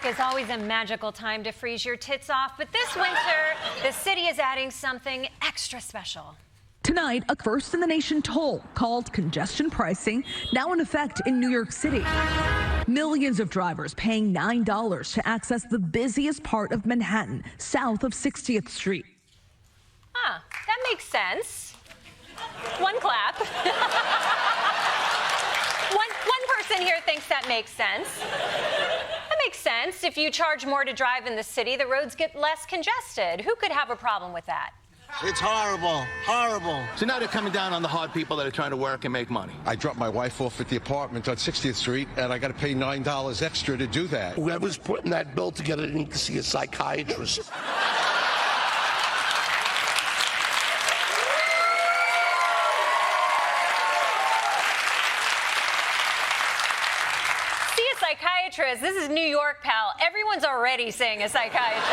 York is always a magical time to freeze your tits off, but this winter, the city is adding something extra special. Tonight, a first-in-the-nation toll called congestion pricing, now in effect in New York City. Millions of drivers paying $9 to access the busiest part of Manhattan, south of 60th Street. Huh, that makes sense. One clap. One person here thinks that makes sense. That makes sense. If you charge more to drive in the city, the roads get less congested. Who could have a problem with that? It's horrible, horrible. So now they're coming down on the hard people that are trying to work and make money. I dropped my wife off at the apartment on 60th Street, and I got to pay $9 extra to do that. Whoever's putting that bill together needs to see a psychiatrist. Psychiatrist. This is New York, pal. Everyone's already saying a psychiatrist.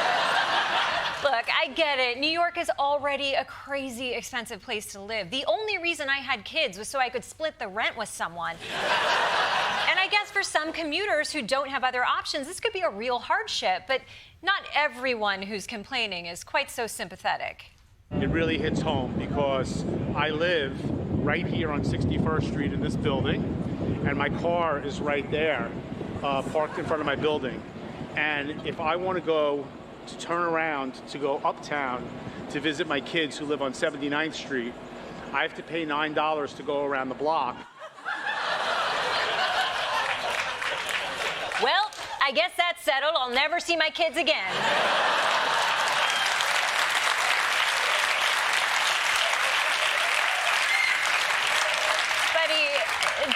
Look, I get it. New York is already a crazy expensive place to live. The only reason I had kids was so I could split the rent with someone. And I guess for some commuters who don't have other options, this could be a real hardship. But not everyone who's complaining is quite so sympathetic. It really hits home because I live right here on 61st Street in this building, and my car is right there. Parked in front of my building, and if I want to turn around to go uptown to visit my kids who live on 79th Street, I have to pay $9 to go around the block. Well, I guess that's settled. I'll never see my kids again.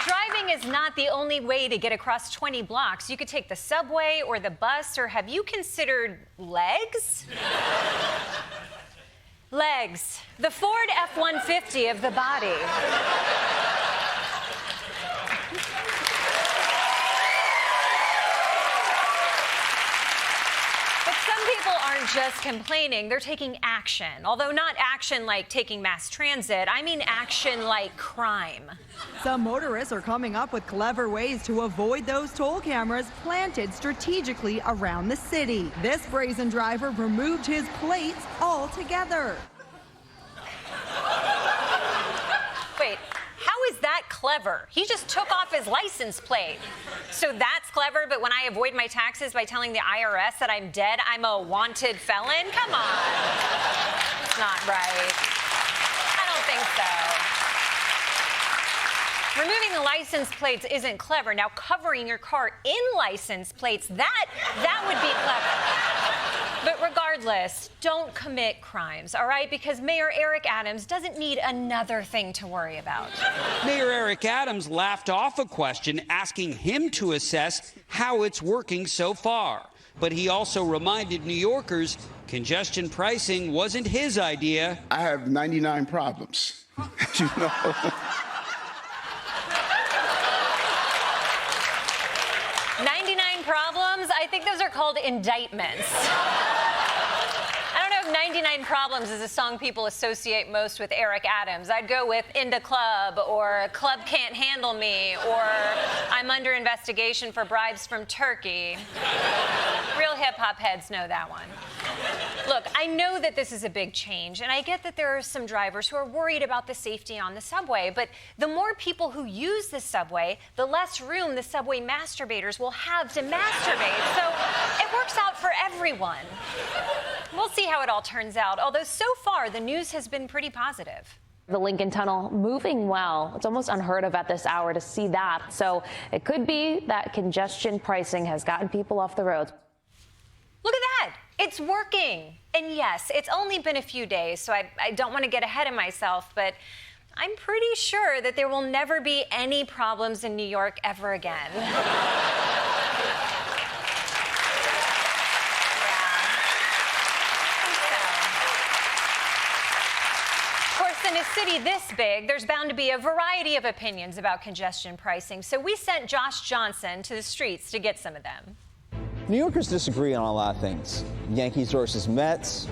Driving is not the only way to get across 20 blocks. You could take the subway or the bus, or have you considered legs? Legs. The Ford F-150 of the body. People aren't just complaining, they're taking action. Although not action like taking mass transit, I mean action like crime. Some motorists are coming up with clever ways to avoid those toll cameras planted strategically around the city. This brazen driver removed his plates altogether. Wait. How is that clever? He just took off his license plate. So that's clever, but when I avoid my taxes by telling the IRS that I'm dead, I'm a wanted felon? Come on. It's not right. I don't think so. Removing the license plates isn't clever. Now, covering your car in license plates, that would be clever. But regardless, don't commit crimes, all right? Because Mayor Eric Adams doesn't need another thing to worry about. Mayor Eric Adams laughed off a question asking him to assess how it's working so far. But he also reminded New Yorkers congestion pricing wasn't his idea. I have 99 problems, you know. 99 problems? I think those are called indictments. I don't know if 99 Problems is a song people associate most with Eric Adams. I'd go with In the Club, or Club Can't Handle Me, or I'm Under Investigation for Bribes from Turkey. Real hip-hop heads know that one. Look, I know that this is a big change, and I get that there are some drivers who are worried about the safety on the subway, but the more people who use the subway, the less room the subway masturbators will have to masturbate. So it works out for everyone. We'll see how it all turns out, although so far the news has been pretty positive. The Lincoln Tunnel moving well. It's almost unheard of at this hour to see that. So it could be that congestion pricing has gotten people off the roads. Look at that. It's working. And yes, it's only been a few days, so I don't want to get ahead of myself, but I'm pretty sure that there will never be any problems in New York ever again. In a city this big, there's bound to be a variety of opinions about congestion pricing, so we sent Josh Johnson to the streets to get some of them. New Yorkers disagree on a lot of things. Yankees versus Mets,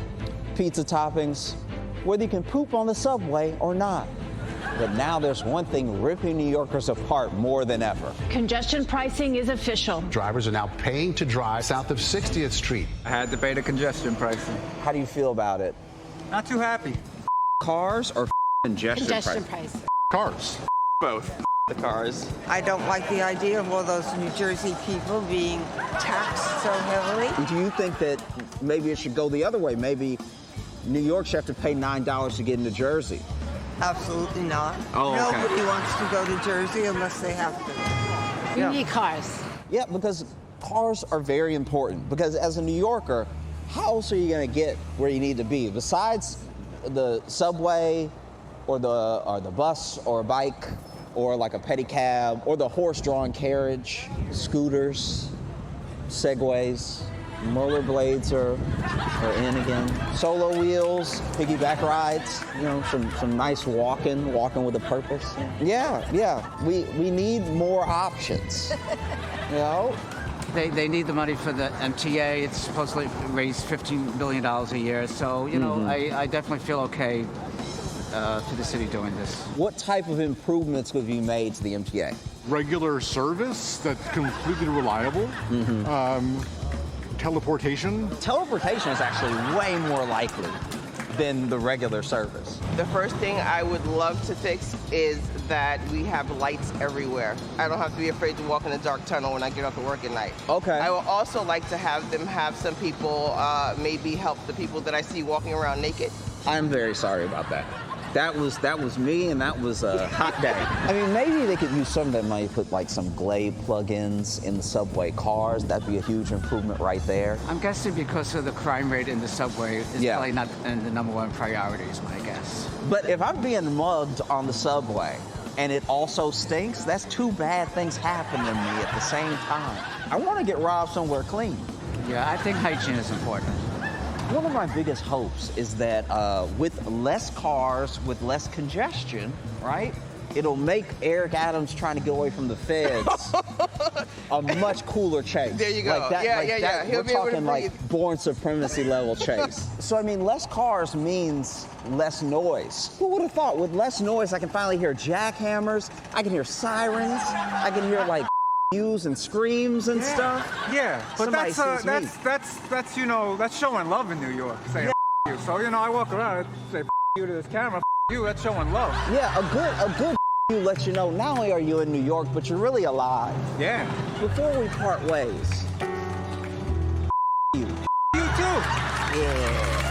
pizza toppings, whether you can poop on the subway or not. But now there's one thing ripping New Yorkers apart more than ever. Congestion pricing is official. Drivers are now paying to drive south of 60th Street. I had to pay the congestion pricing. How do you feel about it? Not too happy. Cars or Congestion price? Cars. Both. The cars. I don't like the idea of all those New Jersey people being taxed so heavily. Do you think that maybe it should go the other way? Maybe New York should have to pay $9 to get into Jersey? Absolutely not. Oh, okay. Nobody wants to go to Jersey unless they have to. You need cars. Yeah, because cars are very important. Because as a New Yorker, how else are you going to get where you need to be? Besides the subway or the bus or a bike or like a pedicab or the horse-drawn carriage, scooters, segways, rollerblades are in again. Solo wheels, piggyback rides, you know, some nice walking with a purpose. Yeah. We need more options, you know? They need the money for the MTA. It's supposedly raised $15 billion a year. So, you know, I definitely feel okay for the city doing this. What type of improvements would be made to the MTA? Regular service that's completely reliable. Teleportation. Teleportation is actually way more likely than the regular service. The first thing I would love to fix is that we have lights everywhere. I don't have to be afraid to walk in a dark tunnel when I get off to work at night. Okay. I would also like to have them have some people maybe help the people that I see walking around naked. I'm very sorry about that. That was me, and that was a hot day. I mean, maybe they could use some of that money to put like some Glade plugins in the subway cars. That'd be a huge improvement right there. I'm guessing because of the crime rate in the subway is probably not in the #1 priority is my guess. But if I'm being mugged on the subway and it also stinks, that's two bad things happening to me at the same time. I want to get robbed somewhere clean. Yeah, I think hygiene is important. One of my biggest hopes is that with less cars, with less congestion, right, it'll make Eric Adams trying to get away from the feds a much cooler chase. There you go. Like that, Yeah. We're talking like born supremacy level chase. So, I mean, less cars means less noise. Who would have thought? With less noise, I can finally hear jackhammers, I can hear sirens, I can hear like and screams and stuff. Yeah, but that's you know, that's showing love in New York. Saying you. So, you know, I walk around and say you to this camera. You, that's showing love. Yeah, a good you lets you know not only are you in New York, but you're really alive. Yeah. Before we part ways. You. You too. Yeah.